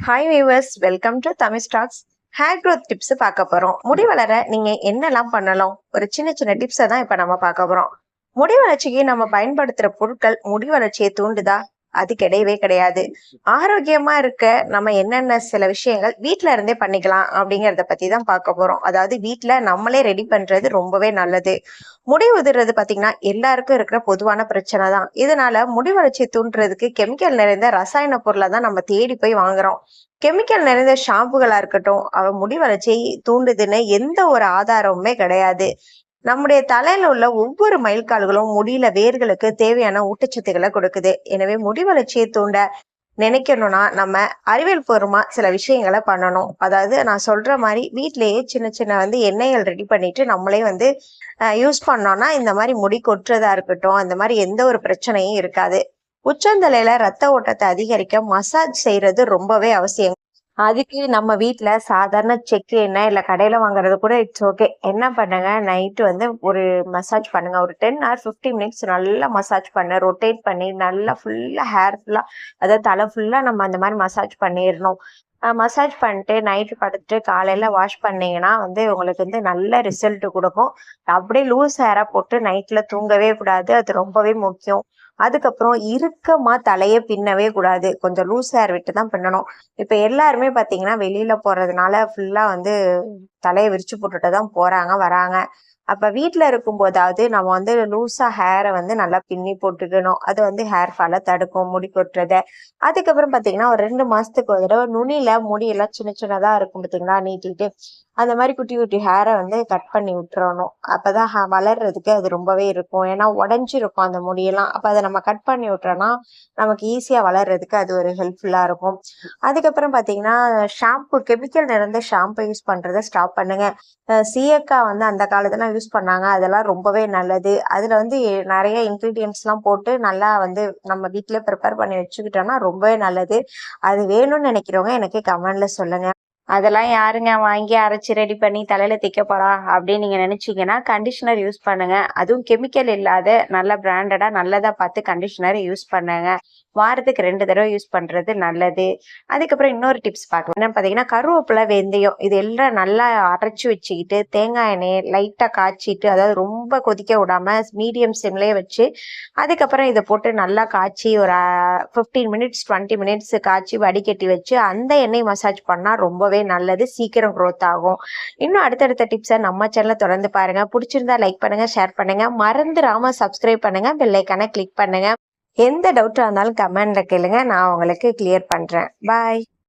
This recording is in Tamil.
Hi viewers, welcome to Tamil stocks. Hair growth tips பார்க்க போறோம். முடி வளர நீங்க என்னெல்லாம் பண்ணலாம், ஒரு சின்ன சின்ன டிப்ஸை தான் இப்ப நம்ம பார்க்க போறோம். முடி வளர்ச்சிக்கு நம்ம பயன்படுத்துற பொருட்கள் முடி வளர்ச்சியை தூண்டுதா? அது கிடையவே கிடையாது. ஆரோக்கியமா இருக்க நம்ம என்னென்ன சில விஷயங்கள் வீட்ல இருந்தே பண்ணிக்கலாம் அப்படிங்கறத பத்தி தான் பார்க்க போறோம். அதாவது வீட்ல நம்மளே ரெடி பண்றது ரொம்பவே நல்லது. முடி உதிர்றது பாத்தீங்கன்னா எல்லாருக்கும் இருக்கிற பொதுவான பிரச்சனை தான். இதனால முடி வளர்ச்சியை தூண்டுறதுக்கு கெமிக்கல் நிறைந்த ரசாயன பொருளை தான் நம்ம தேடி போய் வாங்குறோம். கெமிக்கல் நிறைந்த ஷாம்புகளா இருக்கட்டும், முடி வளர்ச்சியை தூண்டுதுன்னு எந்த ஒரு ஆதாரமுமே கிடையாது. நம்முடைய தலையில உள்ள ஒவ்வொரு மைல்கால்களும் முடியில வேர்களுக்கு தேவையான ஊட்டச்சத்துக்களை கொடுக்குது. எனவே முடி வளர்ச்சியை தூண்ட நினைக்கணும்னா நம்ம அறிவியல் பூர்வமா சில விஷயங்களை பண்ணணும். அதாவது நான் சொல்ற மாதிரி வீட்லயே சின்ன சின்ன எண்ணெய்கள் ரெடி பண்ணிட்டு நம்மளே யூஸ் பண்ணோம்னா இந்த மாதிரி முடி கொட்டுறதா இருக்கட்டும், அந்த மாதிரி எந்த ஒரு பிரச்சனையும் இருக்காது. உச்சந்தலையில ரத்த ஓட்டத்தை அதிகரிக்க மசாஜ் செய்யறது ரொம்பவே அவசியம். அதுக்கு நம்ம வீட்ல சாதாரண செக்கு எண்ணெய் இல்ல கடையில வாங்குறது கூட இட்ஸ் ஓகே. என்ன பண்ணுங்க, நைட்டு ஒரு மசாஜ் பண்ணுங்க. ஒரு 10 ஆர் 15 மினிட்ஸ் நல்லா மசாஜ் பண்ண ரொட்டேட் பண்ணி நல்லா ஃபுல்லா ஹேர் ஃபுல்லா, அதாவது தலை ஃபுல்லா நம்ம அந்த மாதிரி மசாஜ் பண்ணிடணும். மசாஜ் பண்ணிட்டு நைட்டு படுத்துட்டு காலையில வாஷ் பண்ணீங்கன்னா உங்களுக்கு நல்ல ரிசல்ட் கொடுக்கும். அப்படியே லூஸ் ஹேரா போட்டு நைட்ல தூங்கவே கூடாது, அது ரொம்பவே முக்கியம். அதுக்கப்புறம் இறுக்கமா தலையை பின்னவே கூடாது, கொஞ்சம் லூஸ் ஹேர் விட்டு தான் பின்னணும். இப்ப எல்லாருமே பாத்தீங்கன்னா வெளியில போறதுனால ஃபுல்லா தலையை விரிச்சு போட்டுட்டு தான் போறாங்க வராங்க. அப்ப வீட்டுல இருக்கும் போதாவது நம்ம லூஸா ஹேரை நல்லா பின்னி போட்டுக்கணும். அது ஹேர் ஃபாலை தடுக்கும், முடி கொட்டுறத. அதுக்கப்புறம் பாத்தீங்கன்னா ஒரு 2 மாசத்துக்கு ஒரு தடவை நுனியில முடியெல்லாம் சின்ன சின்னதா இருக்கும் பாத்தீங்களா, நீட்டிட்டு அந்த மாதிரி குட்டி குட்டி ஹேரை கட் பண்ணி விட்டுறணும். அப்பதான் வளர்றதுக்கு அது ரொம்பவே இருக்கும். ஏன்னா உடஞ்சிருக்கும் அந்த முடியெல்லாம். அப்ப அதை நம்ம கட் பண்ணி விட்டுறோம்னா நமக்கு ஈஸியா வளர்றதுக்கு அது ஒரு ஹெல்ப்ஃபுல்லா இருக்கும். அதுக்கப்புறம் பாத்தீங்கன்னா ஷாம்பு, கெமிக்கல் நிறைந்த ஷாம்பு யூஸ் பண்றதை ஸ்டாப் பண்ணுங்க. சீயக்காய் அந்த காலத்துல யூஸ் பண்ணாங்க, அதெல்லாம் ரொம்பவே நல்லது. அதுல நிறைய இன்கிரீடியன்ட்ஸ் எல்லாம் போட்டு நல்லா நம்ம வீட்டுல ப்ரிப்பேர் பண்ணி வச்சுக்கிட்டோம்னா ரொம்பவே நல்லது. அது வேணும்னு நினைக்கிறவங்க எனக்கு கமெண்ட்ல சொல்லுங்க. அதெல்லாம் யாருங்க வாங்கி அரைச்சி ரெடி பண்ணி தலையில தைக்க போறா அப்படின்னு நீங்க நினைச்சீங்கன்னா கண்டிஷனர் யூஸ் பண்ணுங்க. அதுவும் கெமிக்கல் இல்லாத நல்ல பிராண்டடா நல்லதா பார்த்து கண்டிஷனர் யூஸ் பண்ணுங்க. வாரத்துக்கு 2 தடவை யூஸ் பண்றது நல்லது. அதுக்கப்புறம் இன்னொரு டிப்ஸ் பார்க்கலாம். என்னன்னு பாத்தீங்கன்னா கருவேப்பிலை, வெந்தயம் இது எல்லாம் நல்லா அரைச்சி வச்சுக்கிட்டு தேங்காய் எண்ணெய் லைட்டா காய்ச்சிட்டு, அதாவது ரொம்ப கொதிக்க விடாம மீடியம் சிம்லயே வச்சு அதுக்கப்புறம் இதை போட்டு நல்லா காய்ச்சி ஒரு 15 மினிட்ஸ் 20 மினிட்ஸ் காய்ச்சி வடிகட்டி வச்சு அந்த எண்ணெய் மசாஜ் பண்ணா ரொம்பவே நல்லது, சீக்கிரம் க்ரோத் ஆகும். இன்னும் அடுத்தடுத்த டிப்ஸை நம்ம சேனல்ல தொடர்ந்து பாருங்க. பிடிச்சிருந்தா லைக் பண்ணுங்க, ஷேர் பண்ணுங்க, மறந்துடாம சப்ஸ்கிரைப் பண்ணுங்க, பெல் ஐக்கானை கிளிக் பண்ணுங்க. எந்த டவுட்டா இருந்தாலும் கமெண்ட்ல கேளுங்க, நான் உங்களுக்கு கிளியர் பண்றேன். பாய்.